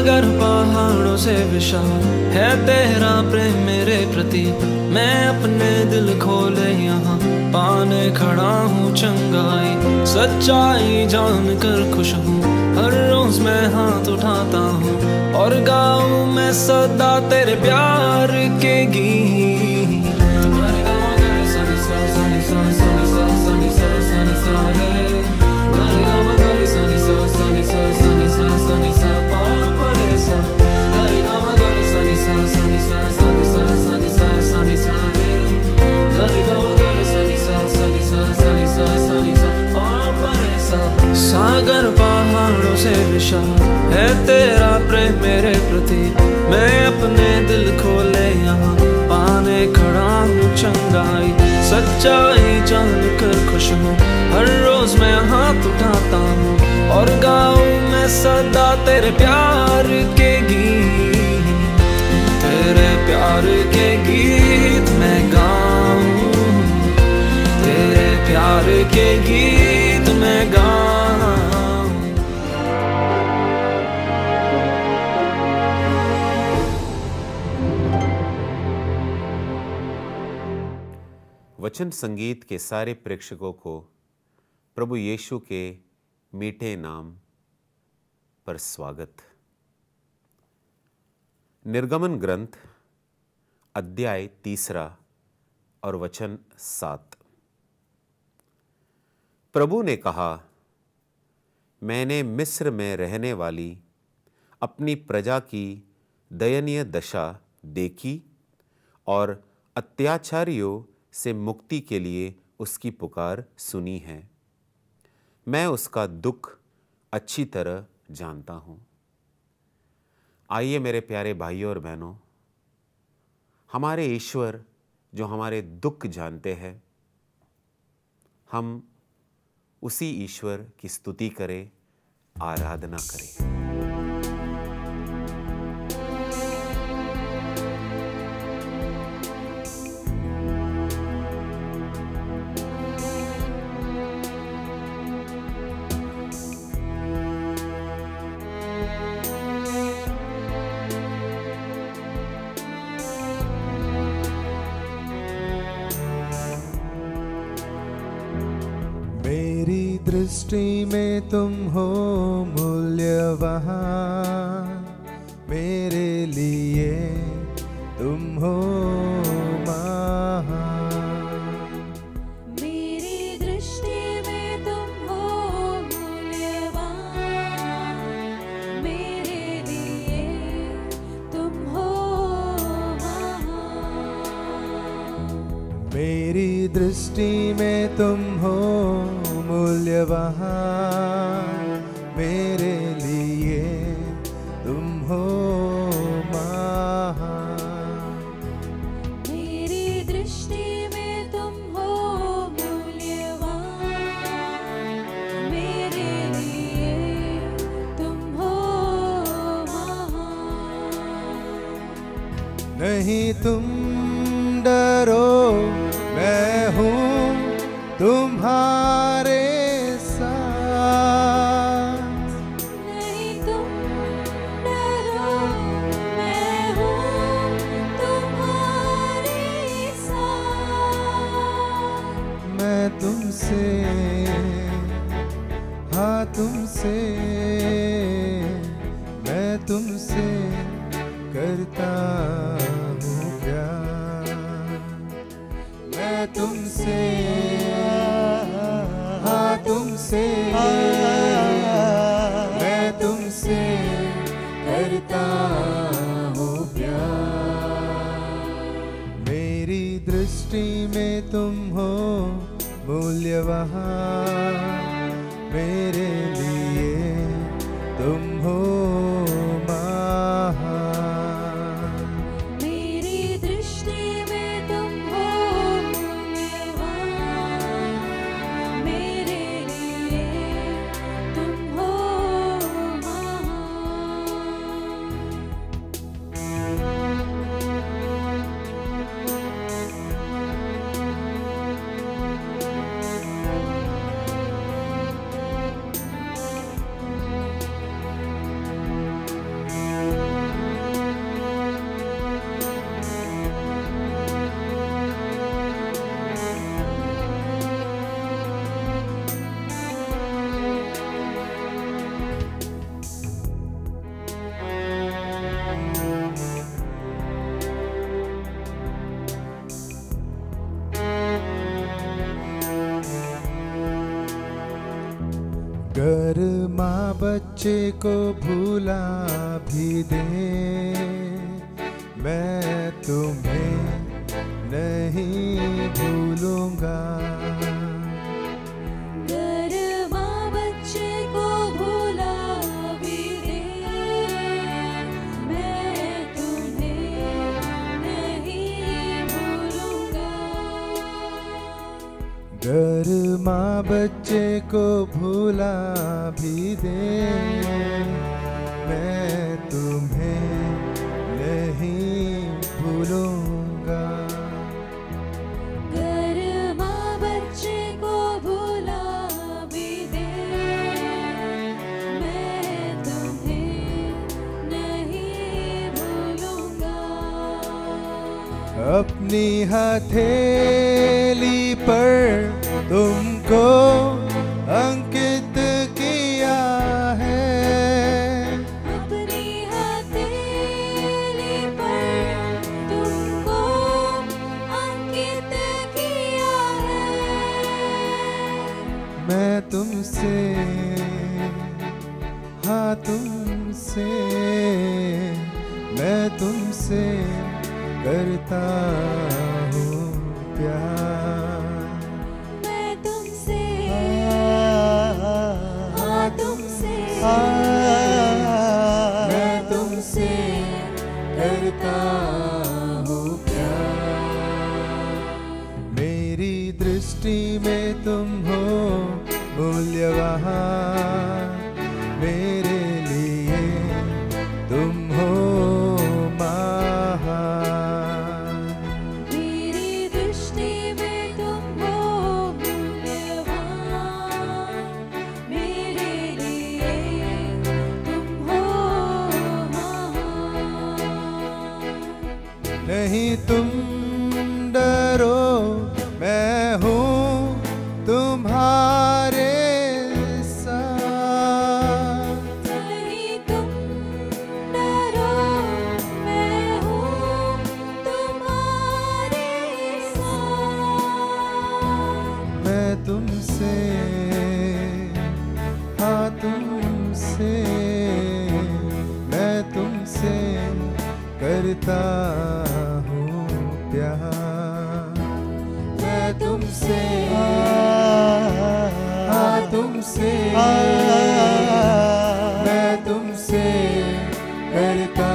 सागर पहाड़ों से विशाल है तेरा प्रेम मेरे प्रति। मैं अपने दिल खोले यहाँ पाने खड़ा हूँ चंगाई। सच्चाई जान कर खुश हूँ, हर रोज मैं हाथ उठाता हूँ और गाऊँ मैं सदा तेरे प्यार के गीत। सागर पहाड़ों से विशाल है तेरा प्रेम मेरे प्रति। मैं अपने दिल खोले यहाँ पाने खड़ा हूँ चंगाई। सच्चाई जान कर खुश हूँ, हर रोज मैं हाथ उठाता हूँ और गाऊँ मैं सदा तेरे प्यार के गीत। तेरे प्यार के गीत मैं गाऊँ, तेरे प्यार के गीत मैं गाऊँ। वचन संगीत के सारे प्रेक्षकों को प्रभु यीशु के मीठे नाम पर स्वागत। निर्गमन ग्रंथ अध्याय 3 और वचन 7। प्रभु ने कहा, मैंने मिस्र में रहने वाली अपनी प्रजा की दयनीय दशा देखी और अत्याचारियों से मुक्ति के लिए उसकी पुकार सुनी है। मैं उसका दुख अच्छी तरह जानता हूँ। आइए मेरे प्यारे भाइयों और बहनों, हमारे ईश्वर जो हमारे दुख जानते हैं, हम उसी ईश्वर की स्तुति करें, आराधना करें। दृष्टि में तुम हो मूल्यवान, मेरे लिए तुम हो महान। मेरी दृष्टि में तुम हो मूल्यवान, मेरे लिए तुम हो महान। मेरी दृष्टि में तुम हो मूल्यवान, मेरे लिए तुम हो महान। मेरी दृष्टि में तुम हो मूल्यवान, मेरे लिए तुम हो महान। नहीं तुम डरो, मैं हूँ तुम्हारे साथ। नहीं तुम डरो, मैं हूँ तुम्हारे साथ। मैं तुमसे, हाँ तुमसे, मैं तुमसे करता हूँ प्यार। मैं तुमसे, हाँ तुमसे, मैं तुमसे करता हूँ प्यार। मेरी दृष्टि में तुम हो मूल्यवान, मेरे लिए तुम हो महान। मेरी दृष्टि में तुम हो मूल्यवान, मेरे लिए तुम हो महान। बच्चे को भूला भी दे, मैं तुम्हें नहीं भूलूंगा। अगर माँ बच्चे को भूला भी दे, मैं तुम्हें नहीं भूलूंगा। अगर माँ बच्चे को भूला भी दे, मैं तुम्हें नहीं भूलूंगा। अगर माँ बच्चे को भूला भी दे, मैं तुम्हें नहीं भूलूंगा। अपनी हथेली पर तुमको अंकित किया है, अपनी हथेली पर तुमको अंकित किया है। मैं तुमसे, हाँ तुमसे, मैं तुमसे करता हूँ प्यार। मैं तुमसे, हाँ तुमसे, मैं तुमसे करता हूँ प्यार। मेरी दृष्टि में तुम हो मूल्यवान, मेरे लिए तुम हो महान। मेरी दृष्टि में तुम हो मूल्यवान, मेरे लिए तुम हो महान। नहीं तुम डरो, मैं हूँ तुम्हारे साथ। नहीं तुम डरो, मैं हूँ तुम्हारे साथ। मैं तुमसे, हाँ तुमसे, मैं तुमसे करता हूँ प्यार। मैं तुमसे, हाँ तुमसे, मैं तुमसे करता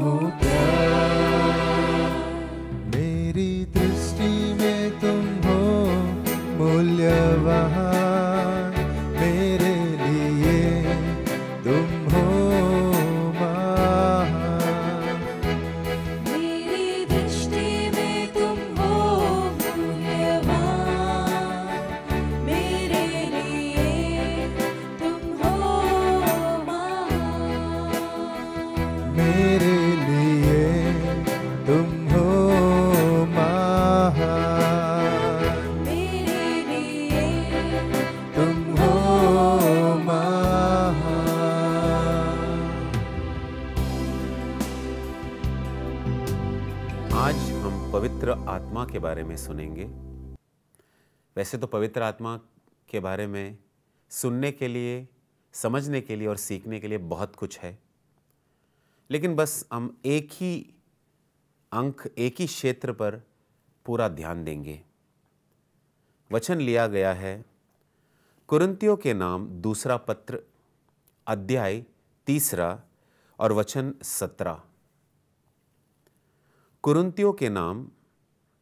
हूँ प्यार। मेरी दृष्टि में तुम हो मूल्यवान, मेरे लिए तुम हो महान। मेरी दृष्टि में तुम हो मूल्यवान, मेरे लिए तुम हो महान। मेरे लिए तुम हो महान, मेरे लिए तुम हो महान। आज हम पवित्र आत्मा के बारे में सुनेंगे। वैसे तो पवित्र आत्मा के बारे में सुनने के लिए, समझने के लिए और सीखने के लिए बहुत कुछ है, लेकिन बस हम एक ही अंक, एक ही क्षेत्र पर पूरा ध्यान देंगे। वचन लिया गया है कुरिन्थियों के नाम दूसरा पत्र अध्याय 3 और वचन 17। कुरिन्थियों के नाम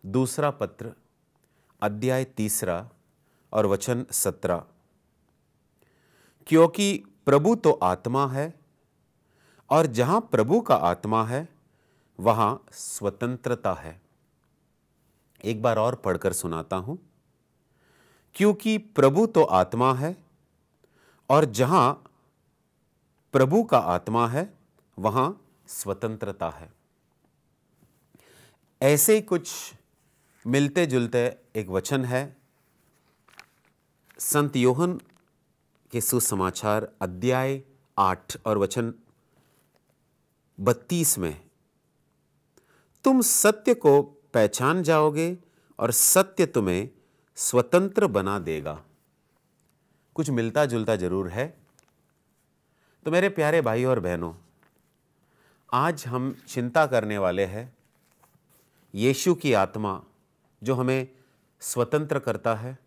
दूसरा पत्र अध्याय 3 और वचन 17। क्योंकि प्रभु तो आत्मा है, और जहां प्रभु का आत्मा है वहां स्वतंत्रता है। एक बार और पढ़कर सुनाता हूं। क्योंकि प्रभु तो आत्मा है, और जहां प्रभु का आत्मा है वहां स्वतंत्रता है। ऐसे ही कुछ मिलते जुलते एक वचन है संत योहन के सुसमाचार अध्याय 8 और वचन 32 में, तुम सत्य को पहचान जाओगे और सत्य तुम्हें स्वतंत्र बना देगा। कुछ मिलता जुलता जरूर है, तो मेरे प्यारे भाई और बहनों, आज हम चिंता करने वाले हैं यीशु की आत्मा जो हमें स्वतंत्र करता है,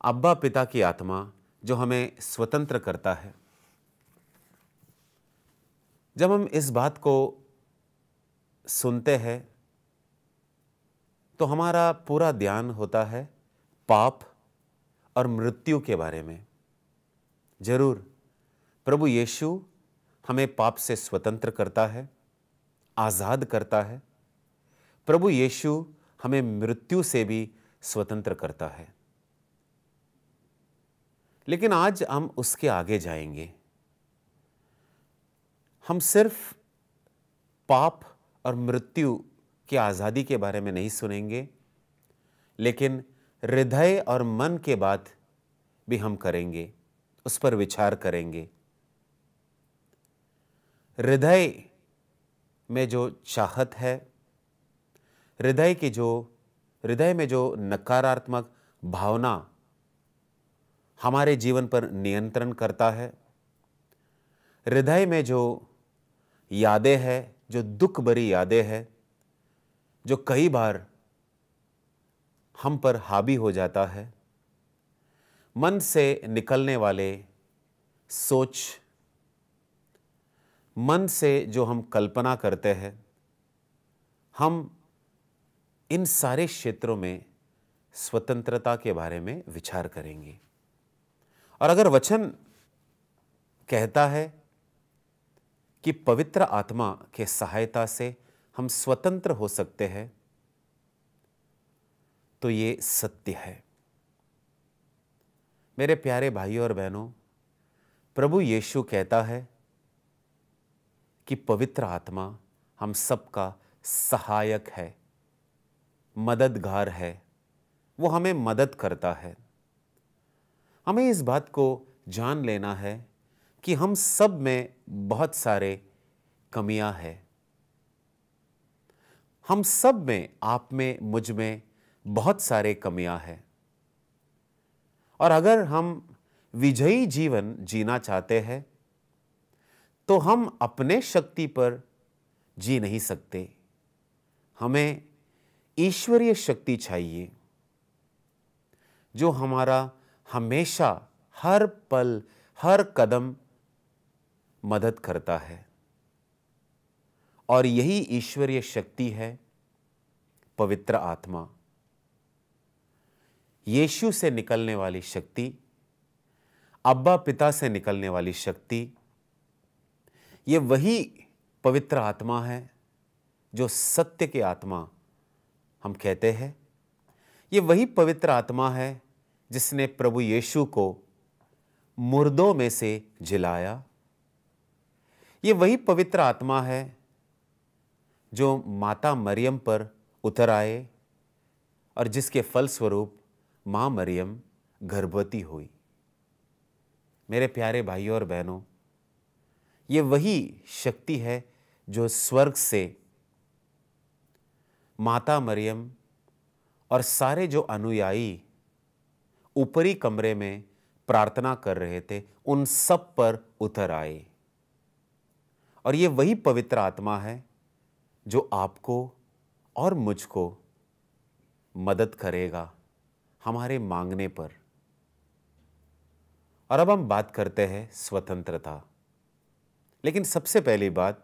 अब्बा पिता की आत्मा जो हमें स्वतंत्र करता है। जब हम इस बात को सुनते हैं तो हमारा पूरा ध्यान होता है पाप और मृत्यु के बारे में। जरूर प्रभु यीशु हमें पाप से स्वतंत्र करता है, आजाद करता है। प्रभु यीशु हमें मृत्यु से भी स्वतंत्र करता है। लेकिन आज हम उसके आगे जाएंगे। हम सिर्फ पाप और मृत्यु की आजादी के बारे में नहीं सुनेंगे, लेकिन हृदय और मन के बात भी हम करेंगे, उस पर विचार करेंगे। हृदय में जो चाहत है, हृदय में जो नकारात्मक भावना हमारे जीवन पर नियंत्रण करता है, हृदय में जो यादें हैं, जो दुख भरी यादें हैं, जो कई बार हम पर हावी हो जाता है, मन से निकलने वाले सोच, मन से जो हम कल्पना करते हैं, हम इन सारे क्षेत्रों में स्वतंत्रता के बारे में विचार करेंगे। और अगर वचन कहता है कि पवित्र आत्मा के सहायता से हम स्वतंत्र हो सकते हैं, तो ये सत्य है। मेरे प्यारे भाइयों और बहनों, प्रभु यीशु कहता है कि पवित्र आत्मा हम सबका सहायक है, मददगार है, वो हमें मदद करता है। हमें इस बात को जान लेना है कि हम सब में बहुत सारे कमियां हैं। हम सब में, आप में, मुझ में बहुत सारे कमियां हैं। और अगर हम विजयी जीवन जीना चाहते हैं तो हम अपने शक्ति पर जी नहीं सकते। हमें ईश्वरीय शक्ति चाहिए जो हमारा हमेशा, हर पल, हर कदम मदद करता है। और यही ईश्वरीय शक्ति है पवित्र आत्मा। यीशु से निकलने वाली शक्ति, अब्बा पिता से निकलने वाली शक्ति, ये वही पवित्र आत्मा है जो सत्य की आत्मा हम कहते हैं। ये वही पवित्र आत्मा है जिसने प्रभु यीशु को मुर्दों में से जिलाया। ये वही पवित्र आत्मा है जो माता मरियम पर उतर आए और जिसके फलस्वरूप मां मरियम गर्भवती हुई। मेरे प्यारे भाइयों और बहनों, ये वही शक्ति है जो स्वर्ग से माता मरियम और सारे जो अनुयायी ऊपरी कमरे में प्रार्थना कर रहे थे, उन सब पर उतर आए। और ये वही पवित्र आत्मा है जो आपको और मुझको मदद करेगा हमारे मांगने पर। और अब हम बात करते हैं स्वतंत्रता। लेकिन सबसे पहली बात,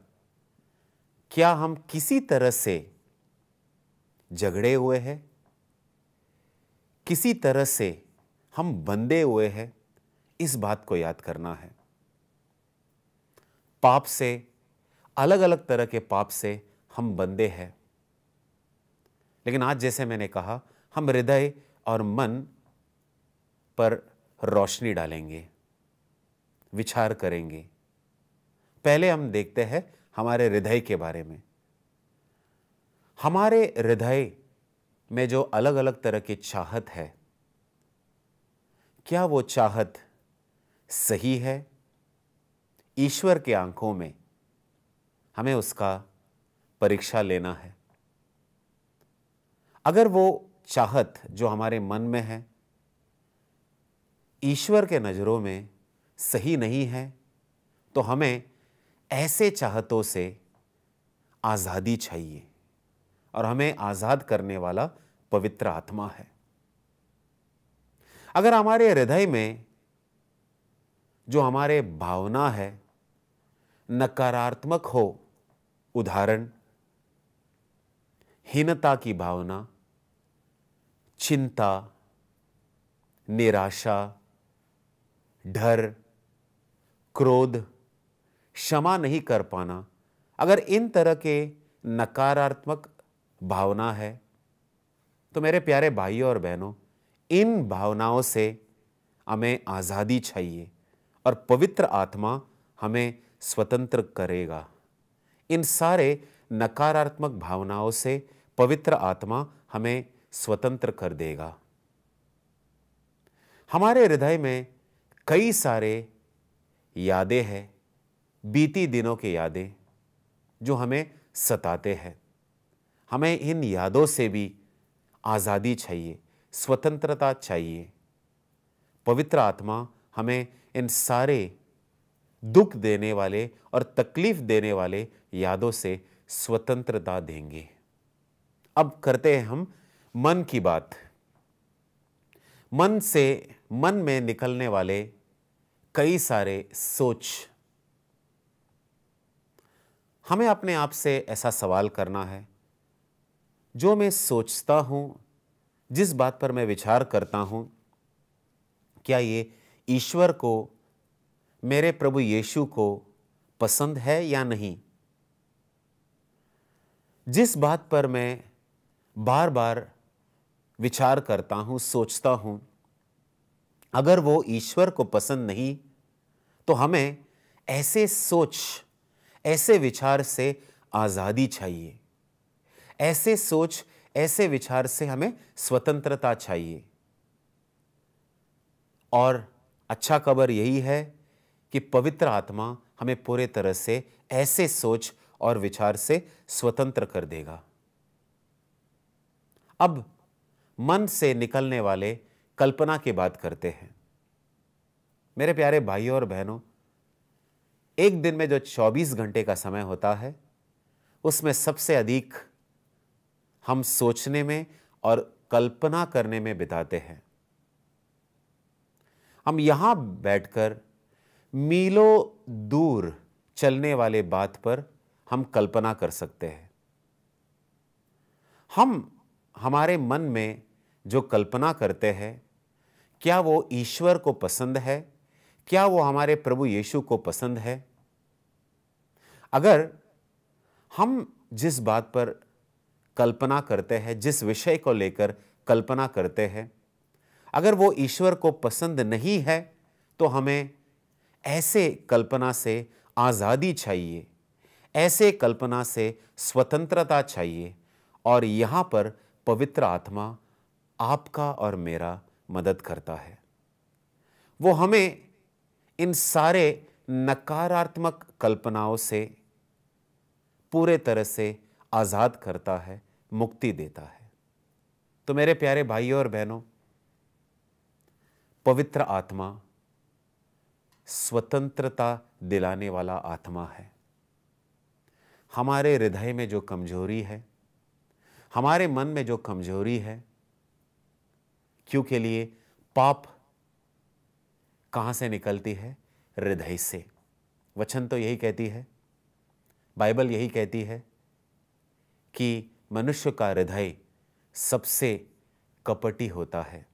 क्या हम किसी तरह से झगड़े हुए हैं? किसी तरह से हम बंधे हुए हैं? इस बात को याद करना है। पाप से, अलग अलग तरह के पाप से हम बंधे हैं। लेकिन आज जैसे मैंने कहा, हम हृदय और मन पर रोशनी डालेंगे, विचार करेंगे। पहले हम देखते हैं हमारे हृदय के बारे में। हमारे हृदय में जो अलग अलग तरह की चाहत है, क्या वो चाहत सही है? ईश्वर के आंखों में हमें उसका परीक्षा लेना है। अगर वो चाहत जो हमारे मन में है ईश्वर के नजरों में सही नहीं है, तो हमें ऐसे चाहतों से आज़ादी चाहिए, और हमें आज़ाद करने वाला पवित्र आत्मा है। अगर हमारे हृदय में जो हमारे भावना है नकारात्मक हो, उदाहरण हीनता की भावना, चिंता, निराशा, डर, क्रोध, क्षमा नहीं कर पाना, अगर इन तरह के नकारात्मक भावना है, तो मेरे प्यारे भाइयों और बहनों, इन भावनाओं से हमें आज़ादी चाहिए और पवित्र आत्मा हमें स्वतंत्र करेगा। इन सारे नकारात्मक भावनाओं से पवित्र आत्मा हमें स्वतंत्र कर देगा। हमारे हृदय में कई सारे यादें हैं, बीती दिनों की यादें जो हमें सताते हैं। हमें इन यादों से भी आज़ादी चाहिए, स्वतंत्रता चाहिए। पवित्र आत्मा हमें इन सारे दुख देने वाले और तकलीफ देने वाले यादों से स्वतंत्रता देंगे। अब करते हैं हम मन की बात। मन में निकलने वाले कई सारे सोच। हमें अपने आप से ऐसा सवाल करना है, जो मैं सोचता हूं, जिस बात पर मैं विचार करता हूं, क्या ये ईश्वर को, मेरे प्रभु यीशु को पसंद है या नहीं? जिस बात पर मैं बार बार विचार करता हूं, सोचता हूं, अगर वो ईश्वर को पसंद नहीं, तो हमें ऐसे सोच, ऐसे विचार से आज़ादी चाहिए। ऐसे सोच, ऐसे विचार से हमें स्वतंत्रता चाहिए। और अच्छा खबर यही है कि पवित्र आत्मा हमें पूरे तरह से ऐसे सोच और विचार से स्वतंत्र कर देगा। अब मन से निकलने वाले कल्पना की बात करते हैं। मेरे प्यारे भाइयों और बहनों, एक दिन में जो 24 घंटे का समय होता है, उसमें सबसे अधिक हम सोचने में और कल्पना करने में बिताते हैं। हम यहां बैठकर मीलों दूर चलने वाले बात पर हम कल्पना कर सकते हैं। हम हमारे मन में जो कल्पना करते हैं, क्या वो ईश्वर को पसंद है? क्या वो हमारे प्रभु यीशु को पसंद है? अगर हम जिस बात पर कल्पना करते हैं, जिस विषय को लेकर कल्पना करते हैं, अगर वो ईश्वर को पसंद नहीं है, तो हमें ऐसे कल्पना से आज़ादी चाहिए, ऐसे कल्पना से स्वतंत्रता चाहिए। और यहाँ पर पवित्र आत्मा आपका और मेरा मदद करता है। वो हमें इन सारे नकारात्मक कल्पनाओं से पूरे तरह से आज़ाद करता है, मुक्ति देता है। तो मेरे प्यारे भाइयों और बहनों, पवित्र आत्मा स्वतंत्रता दिलाने वाला आत्मा है। हमारे हृदय में जो कमजोरी है, हमारे मन में जो कमजोरी है, क्यों के लिए पाप कहां से निकलती है? हृदय से। वचन तो यही कहती है, बाइबल यही कहती है कि मनुष्य का हृदय सबसे कपटी होता है।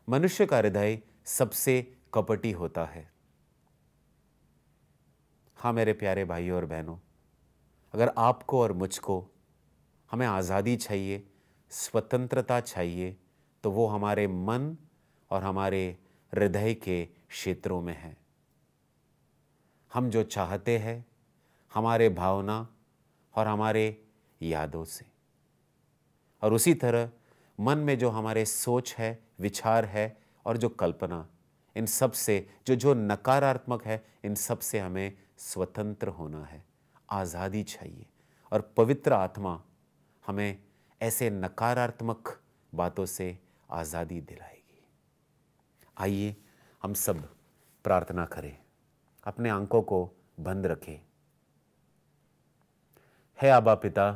मनुष्य का हृदय सबसे कपटी होता है। हाँ मेरे प्यारे भाइयों और बहनों, अगर आपको और मुझको, हमें आज़ादी चाहिए, स्वतंत्रता चाहिए, तो वो हमारे मन और हमारे हृदय के क्षेत्रों में है। हम जो चाहते हैं, हमारे भावना और हमारे यादों से, और उसी तरह मन में जो हमारे सोच है, विचार है और जो कल्पना, इन सब से जो नकारात्मक है, इन सब से हमें स्वतंत्र होना है, आज़ादी चाहिए। और पवित्र आत्मा हमें ऐसे नकारात्मक बातों से आज़ादी दिलाएगी। आइए हम सब प्रार्थना करें। अपने आंखों को बंद रखें। हे आबा पिता,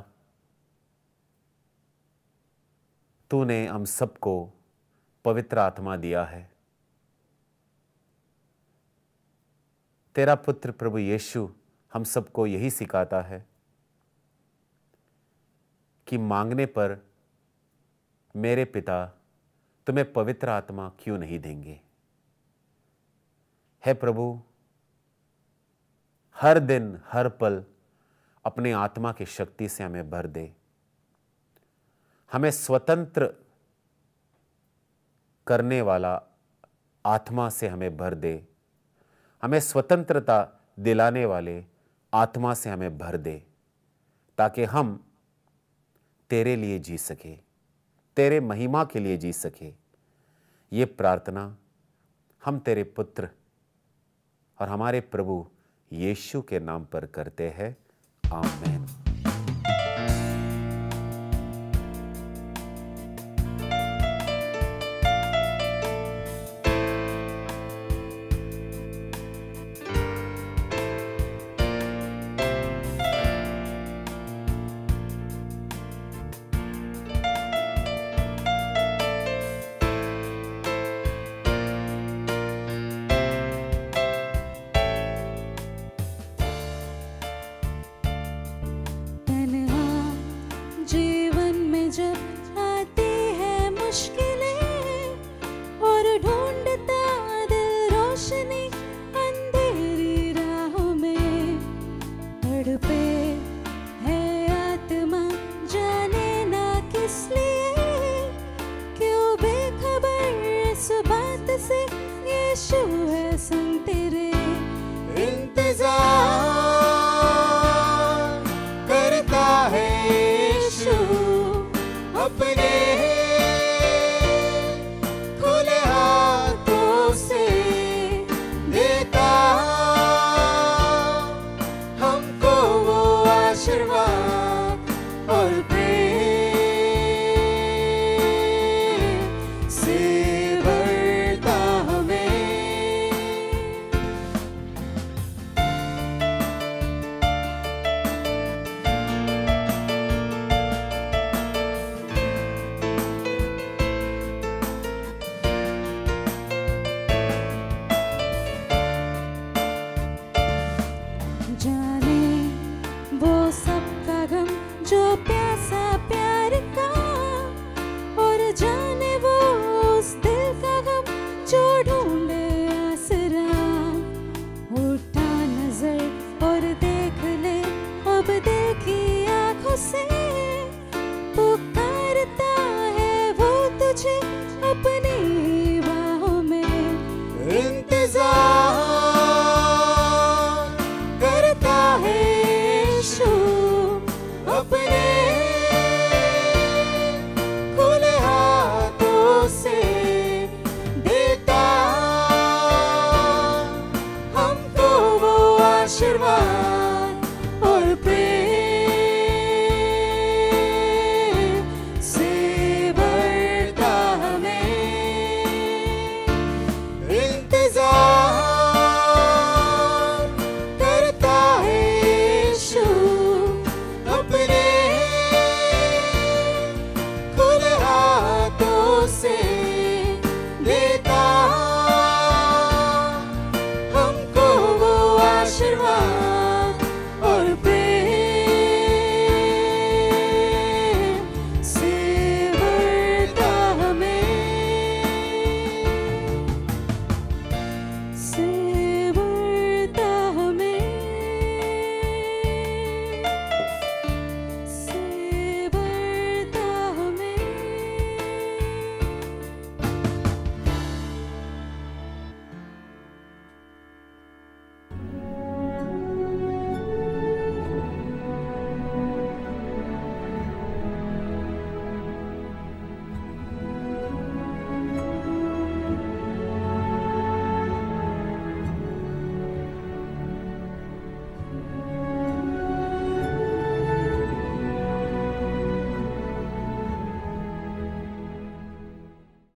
तूने हम सबको पवित्र आत्मा दिया है। तेरा पुत्र प्रभु यीशु हम सबको यही सिखाता है कि मांगने पर मेरे पिता तुम्हें पवित्र आत्मा क्यों नहीं देंगे। हे प्रभु, हर दिन हर पल अपने आत्मा की शक्ति से हमें भर दे। हमें स्वतंत्र करने वाला आत्मा से हमें भर दे। हमें स्वतंत्रता दिलाने वाले आत्मा से हमें भर दे, ताकि हम तेरे लिए जी सके, तेरे महिमा के लिए जी सके। ये प्रार्थना हम तेरे पुत्र और हमारे प्रभु यीशु के नाम पर करते हैं। आमीन। इंतजार करता है यीशु अपने